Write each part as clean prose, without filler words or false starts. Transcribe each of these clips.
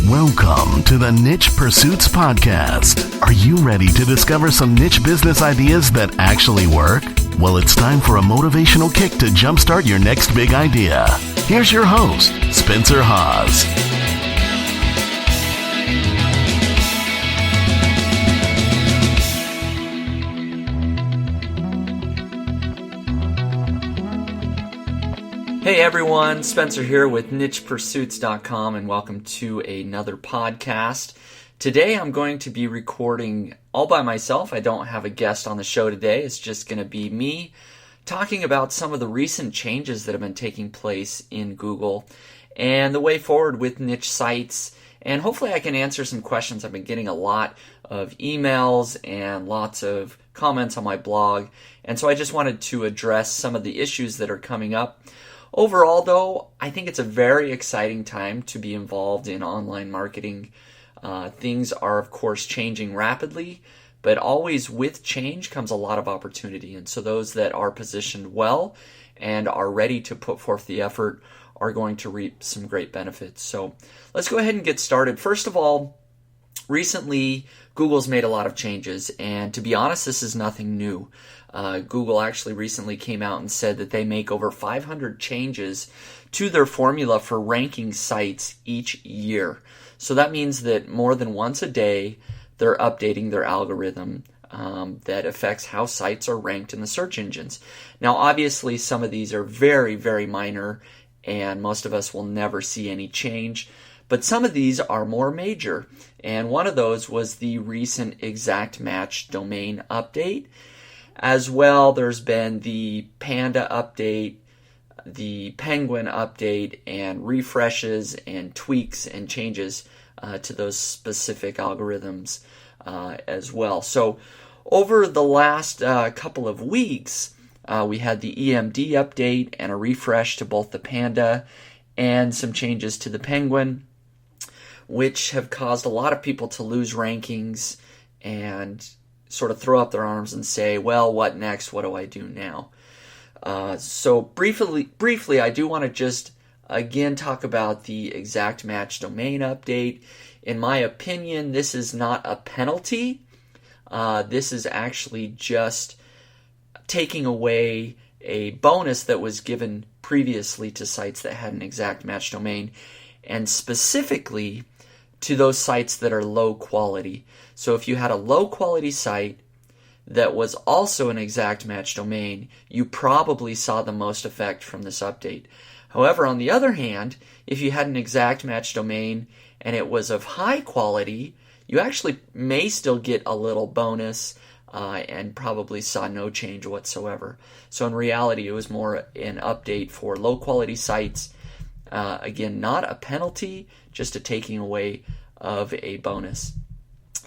Welcome to the Niche Pursuits Podcast. Are you ready to discover some niche business ideas that actually work? Well, it's time for a motivational kick to jumpstart your next big idea. Here's your host, Spencer Haas. Hey everyone, Spencer here with nichepursuits.com and welcome to another podcast. Today I'm going to be recording all by myself. I don't have a guest on the show today. It's just going to be me talking about some of the recent changes that have been taking place in Google and the way forward with niche sites. And hopefully I can answer some questions. I've been getting a lot of emails and lots of comments on my blog. And so I just wanted to address some of the issues that are coming up. Overall, though, I think it's a very exciting time to be involved in online marketing. Things are, of course, changing rapidly, but always with change comes a lot of opportunity. And so those that are positioned well and are ready to put forth the effort are going to reap some great benefits. So let's go ahead and get started. First of all, recently, Google's made a lot of changes, and to be honest, this is nothing new. Google actually recently came out and said that they make over 500 changes to their formula for ranking sites each year. So that means that more than once a day, they're updating their algorithm that affects how sites are ranked in the search engines. Now, obviously, some of these are very, very minor, and most of us will never see any change. But some of these are more major, and one of those was the recent exact match domain update. As well, there's been the Panda update, the Penguin update, and refreshes and tweaks and changes to those specific algorithms as well. So over the last couple of weeks, we had the EMD update and a refresh to both the Panda and some changes to the Penguin, which have caused a lot of people to lose rankings and sort of throw up their arms and say, well, what next? What do I do now? So briefly, I do want to just again talk about the exact match domain update. In my opinion, this is not a penalty. This is actually just taking away a bonus that was given previously to sites that had an exact match domain, and specifically to those sites that are low quality. So if you had a low quality site that was also an exact match domain, you probably saw the most effect from this update. However, on the other hand, if you had an exact match domain and it was of high quality, you actually may still get a little bonus and probably saw no change whatsoever. So in reality, it was more an update for low quality sites. Again, not a penalty, just a taking away of a bonus,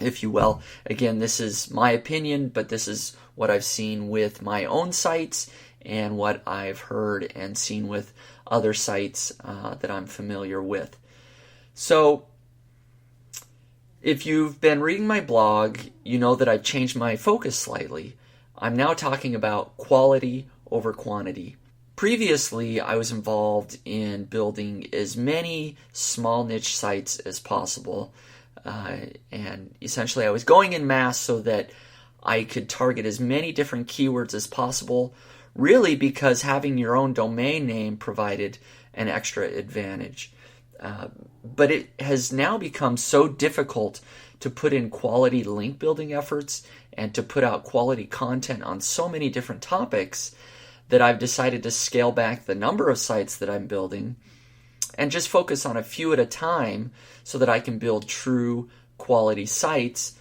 if you will. Again, this is my opinion, but this is what I've seen with my own sites and what I've heard and seen with other sites that I'm familiar with. So, if you've been reading my blog, you know that I've changed my focus slightly. I'm now talking about quality over quantity. Previously, I was involved in building as many small niche sites as possible, and essentially I was going in mass so that I could target as many different keywords as possible, really because having your own domain name provided an extra advantage. But it has now become so difficult to put in quality link building efforts and to put out quality content on so many different topics that I've decided to scale back the number of sites that I'm building and just focus on a few at a time so that I can build true quality sites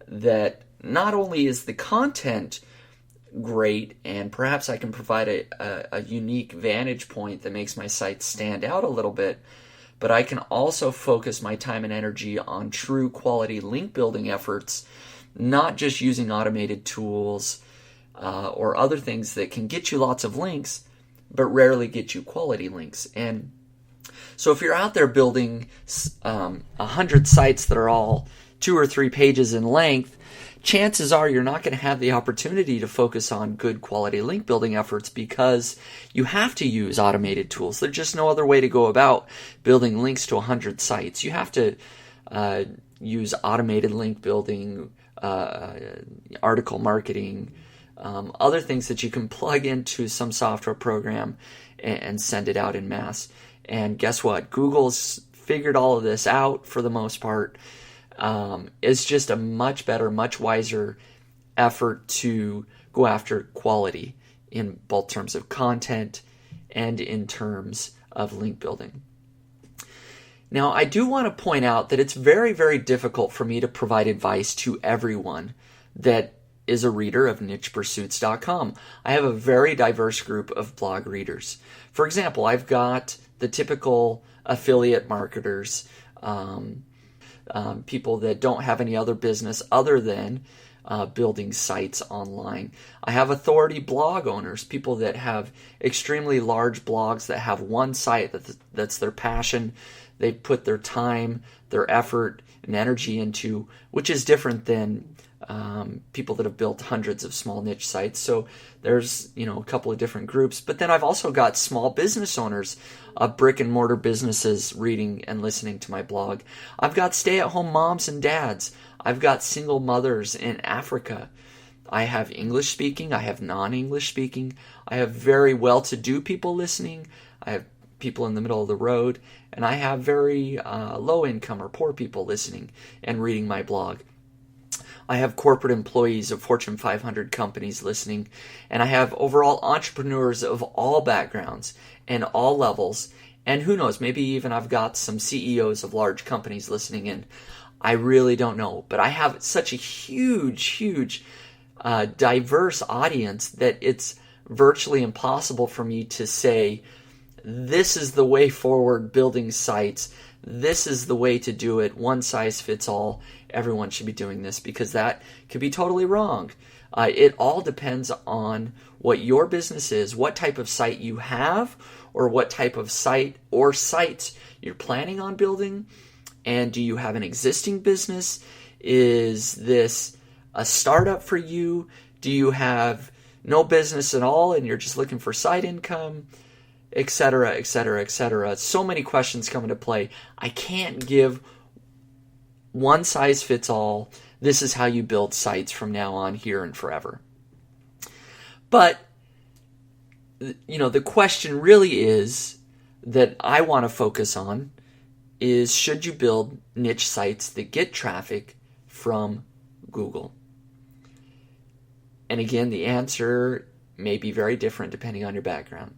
that not only is the content great and perhaps I can provide a unique vantage point that makes my site stand out a little bit, but I can also focus my time and energy on true quality link building efforts, not just using automated tools or other things that can get you lots of links, but rarely get you quality links. And so if you're out there building 100 sites that are all 2 or 3 pages in length, chances are you're not going to have the opportunity to focus on good quality link building efforts because you have to use automated tools. There's just no other way to go about building links to 100 sites. You have to use automated link building, article marketing, other things that you can plug into some software program and send it out in mass. And guess what? Google's figured all of this out for the most part. It's just a much better, much wiser effort to go after quality in both terms of content and in terms of link building. Now, I do want to point out that it's very, very difficult for me to provide advice to everyone that is a reader of nichepursuits.com. I have a very diverse group of blog readers. For example, I've got the typical affiliate marketers, people that don't have any other business other than building sites online. I have authority blog owners, people that have extremely large blogs that have one site that's their passion. They put their time, their effort, and energy into, which is different than people that have built hundreds of small niche sites. So there's, a couple of different groups. But then I've also got small business owners of brick and mortar businesses reading and listening to my blog. I've got stay-at-home moms and dads. I've got single mothers in Africa. I have English speaking. I have non-English speaking. I have very well-to-do people listening. I have people in the middle of the road. And I have very low income or poor people listening and reading my blog. I have corporate employees of Fortune 500 companies listening, and I have overall entrepreneurs of all backgrounds and all levels, and who knows, maybe even I've got some CEOs of large companies listening in. I really don't know, but I have such a huge, diverse audience that it's virtually impossible for me to say, this is the way forward building sites, this is the way to do it, one size fits all, everyone should be doing this, because that could be totally wrong. It all depends on what your business is, what type of site you have, or what type of site or sites you're planning on building, and do you have an existing business? Is this a startup for you? Do you have no business at all and you're just looking for side income? Etc., etc., etc. So many questions come into play. I can't give one size fits all. This is how you build sites from now on, here and forever. But, the question really is that I want to focus on is, should you build niche sites that get traffic from Google? And again, the answer may be very different depending on your background.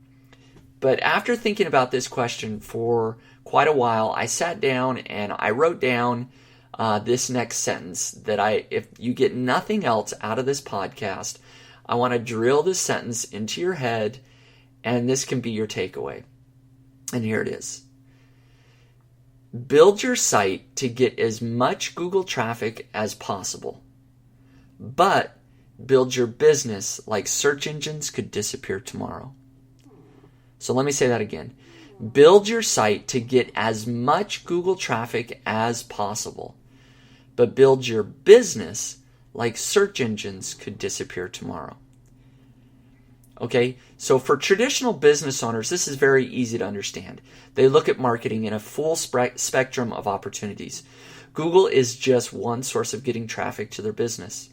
But after thinking about this question for quite a while, I sat down and I wrote down this next sentence that if you get nothing else out of this podcast, I want to drill this sentence into your head, and this can be your takeaway. And here it is. Build your site to get as much Google traffic as possible, but build your business like search engines could disappear tomorrow. So let me say that again. Build your site to get as much Google traffic as possible, but build your business like search engines could disappear tomorrow. Okay, so for traditional business owners, this is very easy to understand. They look at marketing in a full spectrum of opportunities. Google is just one source of getting traffic to their business,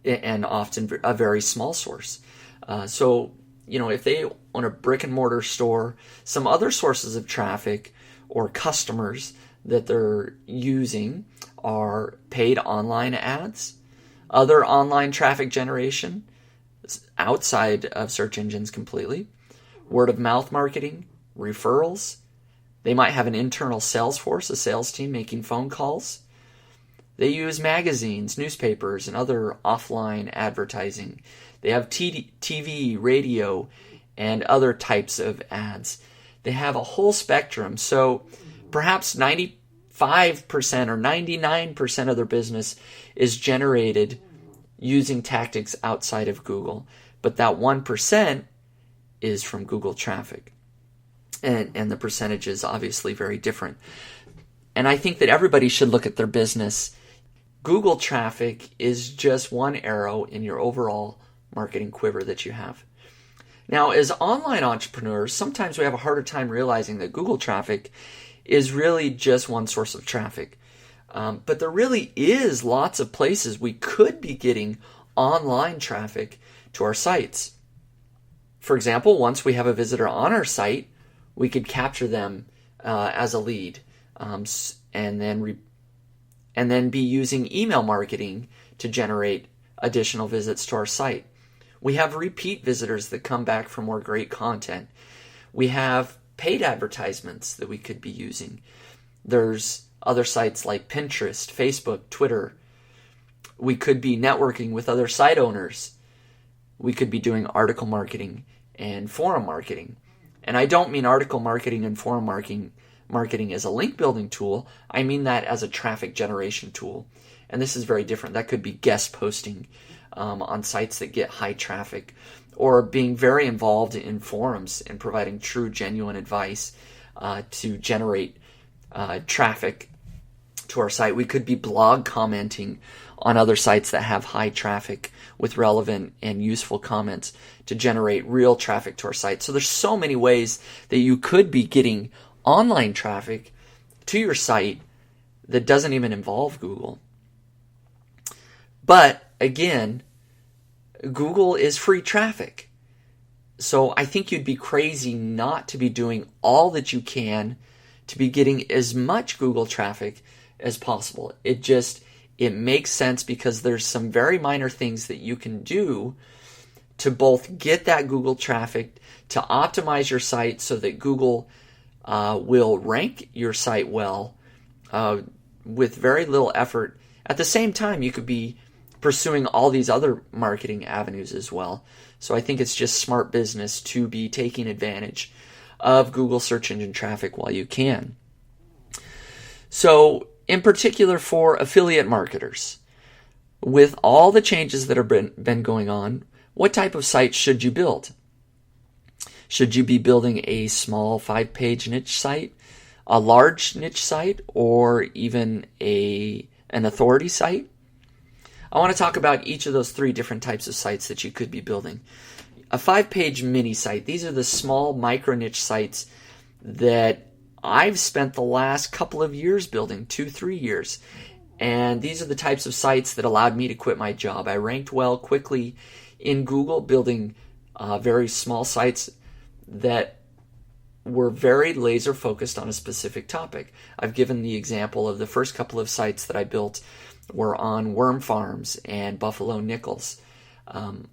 and often a very small source. If they own a brick and mortar store, some other sources of traffic or customers that they're using are paid online ads, other online traffic generation outside of search engines completely, word of mouth marketing, referrals. They might have an internal sales force, a sales team making phone calls. They use magazines, newspapers, and other offline advertising. They have TV, radio, and other types of ads. They have a whole spectrum. So perhaps 95% or 99% of their business is generated using tactics outside of Google. But that 1% is from Google traffic. And the percentage is obviously very different. And I think that everybody should look at their business. Google traffic is just one arrow in your overall marketing quiver that you have. Now, as online entrepreneurs, sometimes we have a harder time realizing that Google traffic is really just one source of traffic. But there really is lots of places we could be getting online traffic to our sites. For example, once we have a visitor on our site, we could capture them as a lead, and then be using email marketing to generate additional visits to our site. We have repeat visitors that come back for more great content. We have paid advertisements that we could be using. There's other sites like Pinterest, Facebook, Twitter. We could be networking with other site owners. We could be doing article marketing and forum marketing. And I don't mean article marketing and forum marketing as a link building tool. I mean that as a traffic generation tool. And this is very different. That could be guest posting on sites that get high traffic, or being very involved in forums and providing true, genuine advice to generate traffic to our site. We could be blog commenting on other sites that have high traffic with relevant and useful comments to generate real traffic to our site. So there's so many ways that you could be getting online traffic to your site that doesn't even involve Google. But again, Google is free traffic. So I think you'd be crazy not to be doing all that you can to be getting as much Google traffic as possible. It makes sense because there's some very minor things that you can do to both get that Google traffic, to optimize your site so that Google will rank your site well with very little effort. At the same time, you could be pursuing all these other marketing avenues as well. So I think it's just smart business to be taking advantage of Google search engine traffic while you can. So in particular for affiliate marketers, with all the changes that have been going on, what type of site should you build? Should you be building a small 5-page niche site, a large niche site, or even an authority site? I want to talk about each of those 3 different types of sites that you could be building. A 5-page mini site. These are the small micro niche sites that I've spent the last couple of years building, 2-3 years. And these are the types of sites that allowed me to quit my job. I ranked well quickly in Google, building very small sites that were very laser focused on a specific topic. I've given the example of the first couple of sites that I built were on worm farms and buffalo nickels.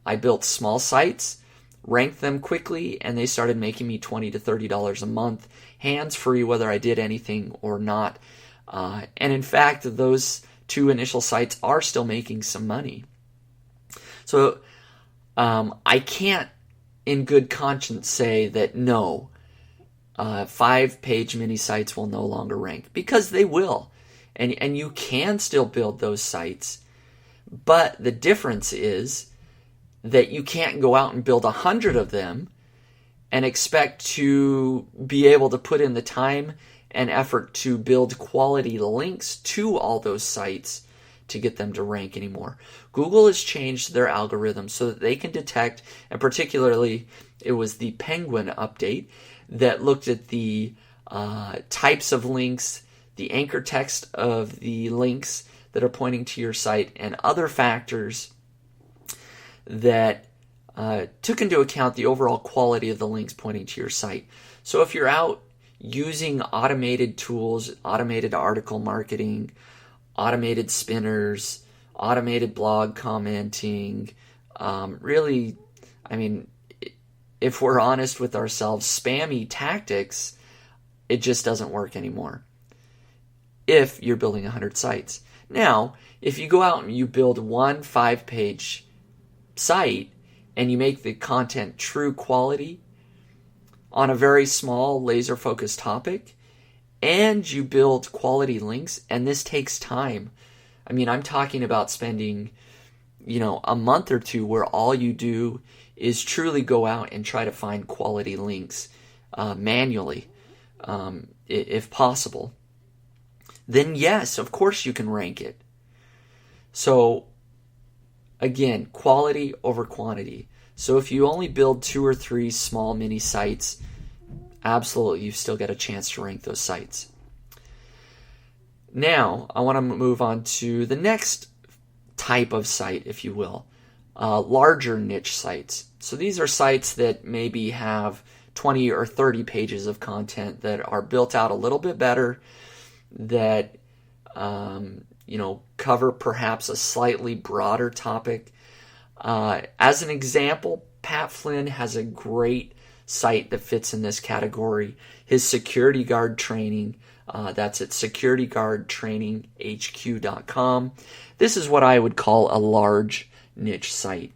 I built small sites, ranked them quickly, and they started making me $20 to $30 a month, hands-free whether I did anything or not. And in fact, those 2 initial sites are still making some money. So I can't in good conscience say that no, 5-page mini sites will no longer rank, because they will. And you can still build those sites, but the difference is that you can't go out and build 100 of them and expect to be able to put in the time and effort to build quality links to all those sites to get them to rank anymore. Google has changed their algorithm so that they can detect, and particularly it was the Penguin update that looked at the types of links, the anchor text of the links that are pointing to your site, and other factors that took into account the overall quality of the links pointing to your site. So if you're out using automated tools, automated article marketing, automated spinners, automated blog commenting, really, I mean, if we're honest with ourselves, spammy tactics, it just doesn't work anymore if you're building 100 sites. Now, if you go out and you build one 5-page site and you make the content true quality on a very small laser-focused topic, and you build quality links, and this takes time. I mean, I'm talking about spending, a month or 2 where all you do is truly go out and try to find quality links manually, if possible. Then yes, of course you can rank it. So again, quality over quantity. So if you only build 2 or 3 small mini sites, absolutely, you've still got a chance to rank those sites. Now, I want to move on to the next type of site, if you will, larger niche sites. So these are sites that maybe have 20 or 30 pages of content that are built out a little bit better, that cover perhaps a slightly broader topic. As an example, Pat Flynn has a great site that fits in this category. His security guard training, that's at securityguardtraininghq.com. This is what I would call a large niche site.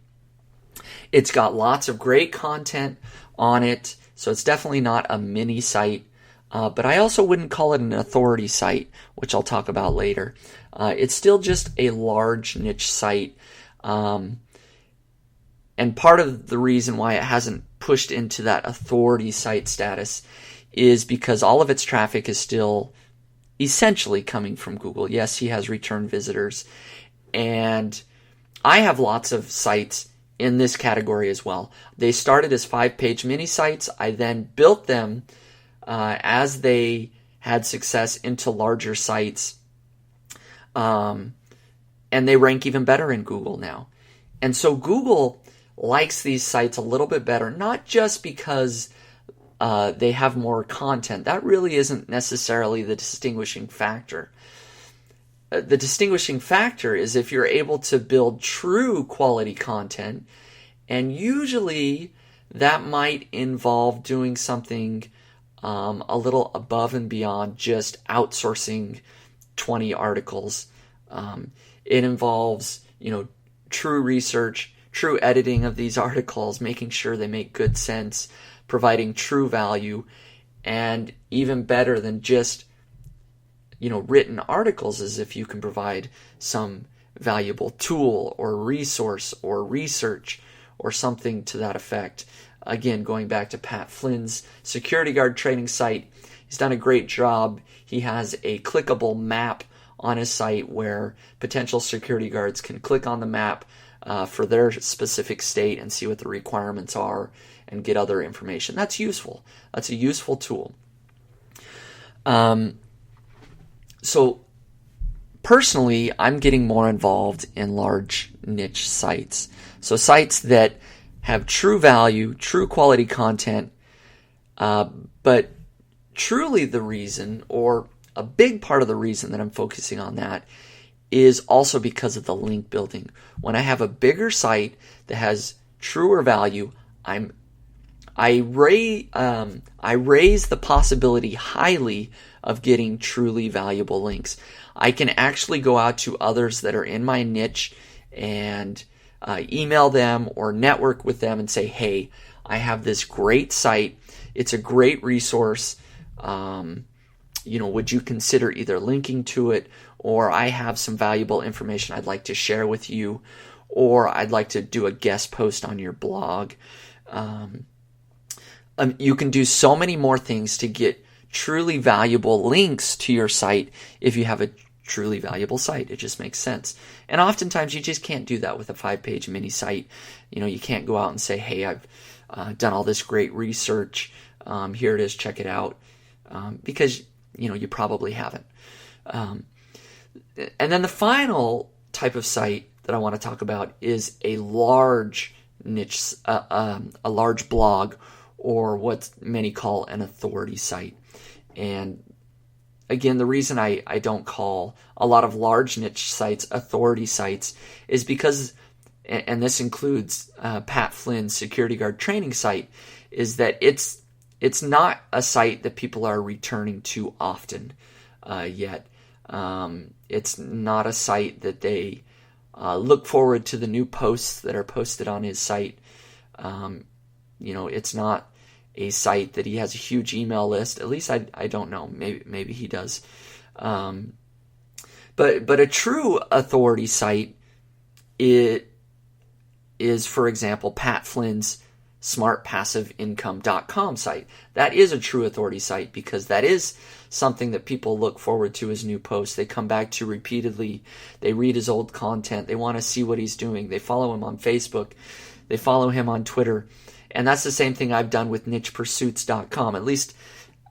It's got lots of great content on it, so it's definitely not a mini site. But I also wouldn't call it an authority site, which I'll talk about later. It's still just a large niche site. And part of the reason why it hasn't pushed into that authority site status is because all of its traffic is still essentially coming from Google. Yes, he has return visitors. And I have lots of sites in this category as well. They started as 5-page mini sites. I then built them as they had success into larger sites. And they rank even better in Google now. And so Google likes these sites a little bit better, not just because they have more content. That really isn't necessarily the distinguishing factor. The distinguishing factor is if you're able to build true quality content, and usually that might involve doing something a little above and beyond just outsourcing 20 articles. It involves, true research, true editing of these articles, making sure they make good sense, providing true value, and even better than just, written articles is if you can provide some valuable tool or resource or research or something to that effect. Again, going back to Pat Flynn's security guard training site, he's done a great job. He has a clickable map on his site where potential security guards can click on the map for their specific state and see what the requirements are and get other information. That's useful. That's a useful tool. So personally, I'm getting more involved in large niche sites. So sites that have true value, true quality content, but truly the reason, or a big part of the reason that I'm focusing on that, is also because of the link building. When I have a bigger site that has truer value, I raise the possibility highly of getting truly valuable links. I can actually go out to others that are in my niche and email them or network with them and say, hey, I have this great site. It's a great resource. Would you consider either linking to it, or I have some valuable information I'd like to share with you, or I'd like to do a guest post on your blog. You can do so many more things to get truly valuable links to your site if you have a truly valuable site. It just makes sense. And oftentimes you just can't do that with a 5-page mini site. You can't go out and say, hey, I've done all this great research. Here it is, check it out. Because, you probably haven't. And then the final type of site that I want to talk about is a large niche, a large blog, or what many call an authority site. And again, the reason I don't call a lot of large niche sites authority sites is because, and this includes Pat Flynn's security guard training site, is that it's not a site that people are returning to often yet. It's not a site that they look forward to the new posts that are posted on his site. It's not a site that he has a huge email list. At least I don't know. Maybe he does. But a true authority site is, for example, Pat Flynn's smartpassiveincome.com site. That is a true authority site because that is something that people look forward to as new posts. They come back to repeatedly. They read his old content. They want to see what he's doing. They follow him on Facebook. They follow him on Twitter. And that's the same thing I've done with nichepursuits.com. At least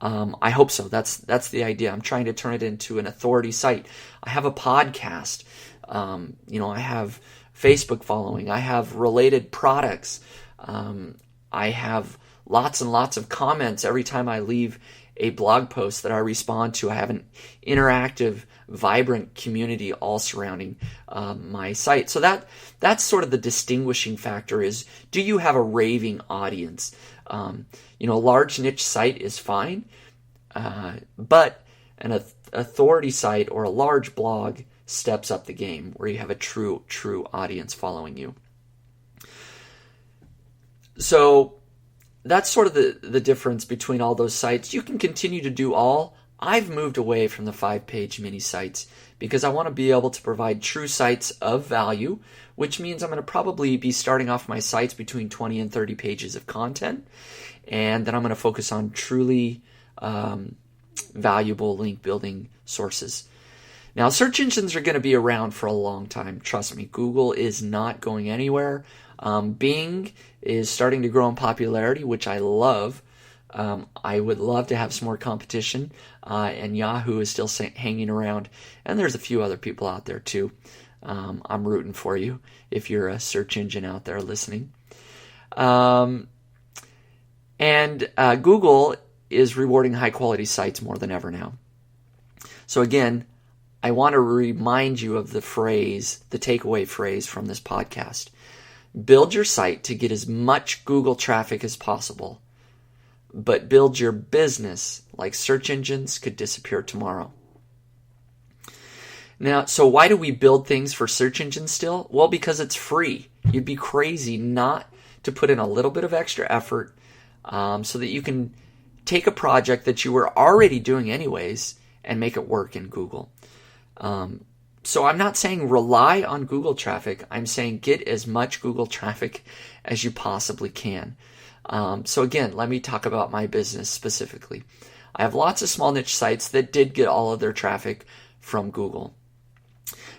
I hope so. That's the idea. I'm trying to turn it into an authority site. I have a podcast. I have Facebook following. I have related products. I have lots and lots of comments every time I leave a blog post that I respond to. I have an interactive, vibrant community all surrounding my site. So that's sort of the distinguishing factor is, do you have a raving audience? A large niche site is fine, but an authority site or a large blog steps up the game where you have a true audience following you. So that's sort of the difference between all those sites. You can continue to do all. I've moved away from the 5-page mini sites because I want to be able to provide true sites of value, which means I'm going to probably be starting off my sites between 20 and 30 pages of content. And then I'm going to focus on truly valuable link building sources. Now, search engines are going to be around for a long time. Trust me, Google is not going anywhere. Bing is starting to grow in popularity, which I love. I would love to have some more competition, and Yahoo is still hanging around, and there's a few other people out there too. I'm rooting for you if you're a search engine out there listening. And Google is rewarding high-quality sites more than ever now. So again, I want to remind you of the takeaway phrase from this podcast. Build your site to get as much Google traffic as possible, but build your business like search engines could disappear tomorrow. Now, so why do we build things for search engines still? Well, because it's free. You'd be crazy not to put in a little bit of extra effort so that you can take a project that you were already doing anyways and make it work in Google. So I'm not saying rely on Google traffic. I'm saying get as much Google traffic as you possibly can. So again, let me talk about my business specifically. I have lots of small niche sites that did get all of their traffic from Google.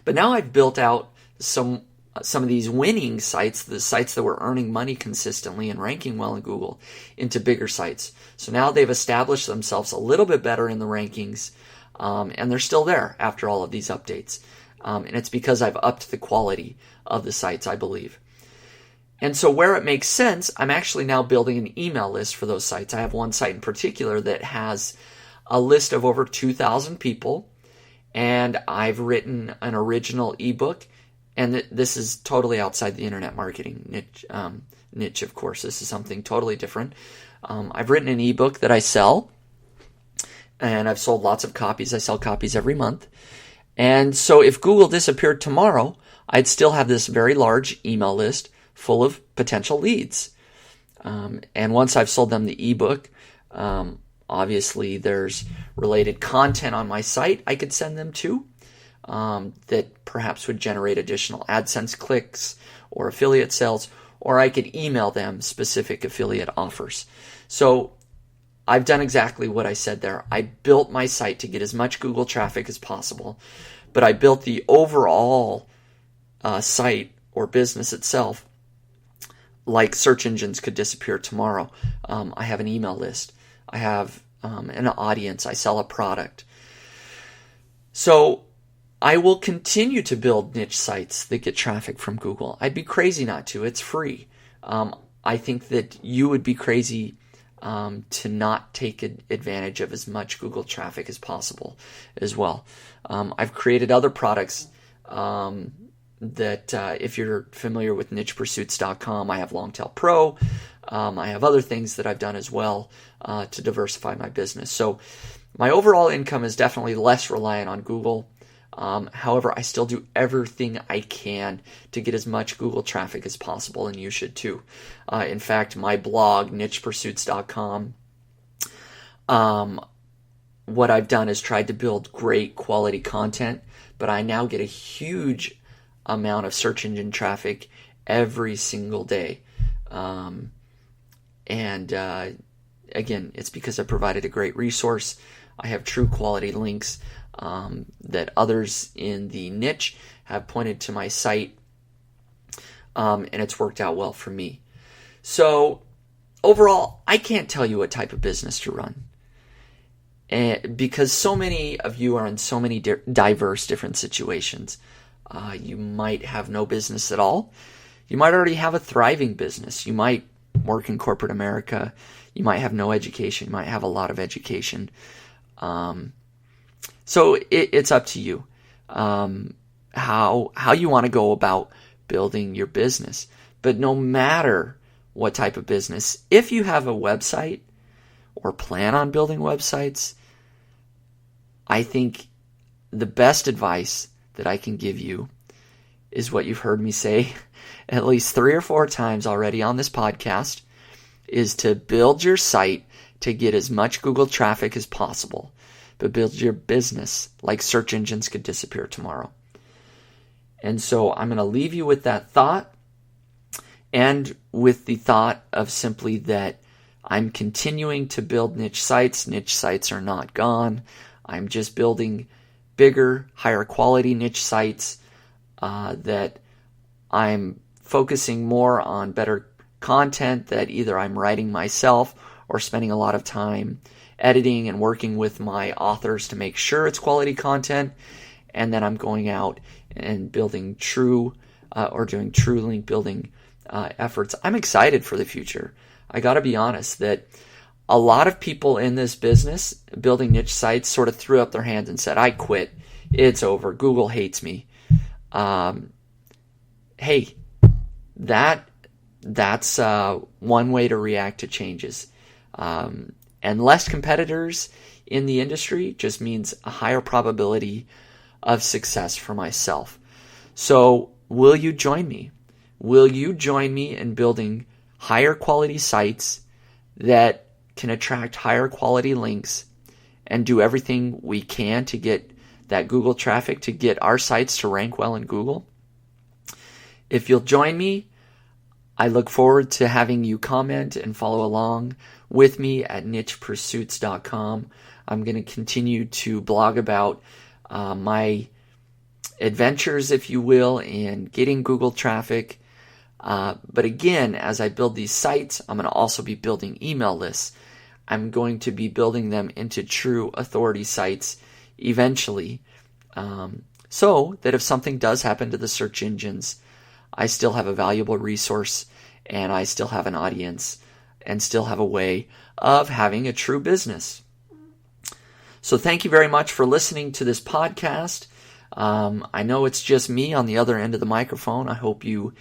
But now I've built out some of these winning sites, the sites that were earning money consistently and ranking well in Google, into bigger sites. So now they've established themselves a little bit better in the rankings, and they're still there after all of these updates. And it's because I've upped the quality of the sites, I believe. And so where it makes sense, I'm actually now building an email list for those sites. I have one site in particular that has a list of over 2,000 people, and I've written an original ebook, and this is totally outside the internet marketing niche, of course. This is something totally different. I've written an ebook that I sell, and I've sold lots of copies. I sell copies every month. And so if Google disappeared tomorrow, I'd still have this very large email list full of potential leads. And once I've sold them the ebook, obviously there's related content on my site I could send them to that perhaps would generate additional AdSense clicks or affiliate sales, or I could email them specific affiliate offers. So I've done exactly what I said there. I built my site to get as much Google traffic as possible, but I built the overall site or business itself like search engines could disappear tomorrow. I have an email list. I have an audience. I sell a product. So I will continue to build niche sites that get traffic from Google. I'd be crazy not to. It's free. I think that you would be crazy to not take advantage of as much Google traffic as possible as well. I've created other products that if you're familiar with nichepursuits.com, I have Longtail Pro. I have other things that I've done as well to diversify my business. So my overall income is definitely less reliant on Google. However, I still do everything I can to get as much Google traffic as possible, and you should too. In fact, my blog, nichepursuits.com, what I've done is tried to build great quality content, but I now get a huge amount of search engine traffic every single day. Again, it's because I provided a great resource. I have true quality links that others in the niche have pointed to my site, and it's worked out well for me. So overall, I can't tell you what type of business to run. because so many of you are in so many diverse different situations. You might have no business at all. You might already have a thriving business. You might work in corporate America. You might have no education. You might have a lot of education. So it's up to you how you want to go about building your business. But no matter what type of business, if you have a website or plan on building websites, I think the best advice that I can give you is what you've heard me say at least 3 or 4 times already on this podcast, is to build your site to get as much Google traffic as possible, but build your business like search engines could disappear tomorrow. And so I'm going to leave you with that thought, and with the thought of simply that I'm continuing to build niche sites. Niche sites are not gone. I'm just building bigger, higher quality niche sites that I'm focusing more on better content that either I'm writing myself or spending a lot of time editing and working with my authors to make sure it's quality content. And then I'm going out and building doing true link building efforts. I'm excited for the future. I got to be honest that a lot of people in this business building niche sites sort of threw up their hands and said, I quit. It's over. Google hates me. Hey, that's one way to react to changes. And less competitors in the industry just means a higher probability of success for myself. So will you join me? Will you join me in building higher quality sites that can attract higher quality links and do everything we can to get that Google traffic, to get our sites to rank well in Google? If you'll join me, I look forward to having you comment and follow along with me at nichepursuits.com. I'm going to continue to blog about my adventures, if you will, in getting Google traffic. But again, as I build these sites, I'm going to also be building email lists. I'm going to be building them into true authority sites eventually, so that if something does happen to the search engines, I still have a valuable resource, and I still have an audience, and still have a way of having a true business. So thank you very much for listening to this podcast. I know it's just me on the other end of the microphone. I hope you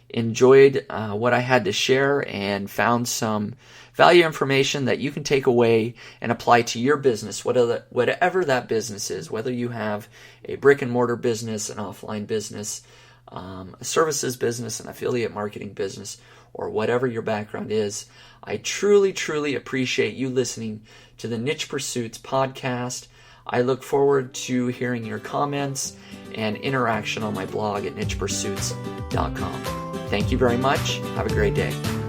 enjoyed what I had to share and found some value information that you can take away and apply to your business, whatever that business is, whether you have a brick and mortar business, an offline business, a services business, an affiliate marketing business, or whatever your background is. I truly, truly appreciate you listening to the Niche Pursuits podcast. I look forward to hearing your comments and interaction on my blog at nichepursuits.com. Thank you very much. Have a great day.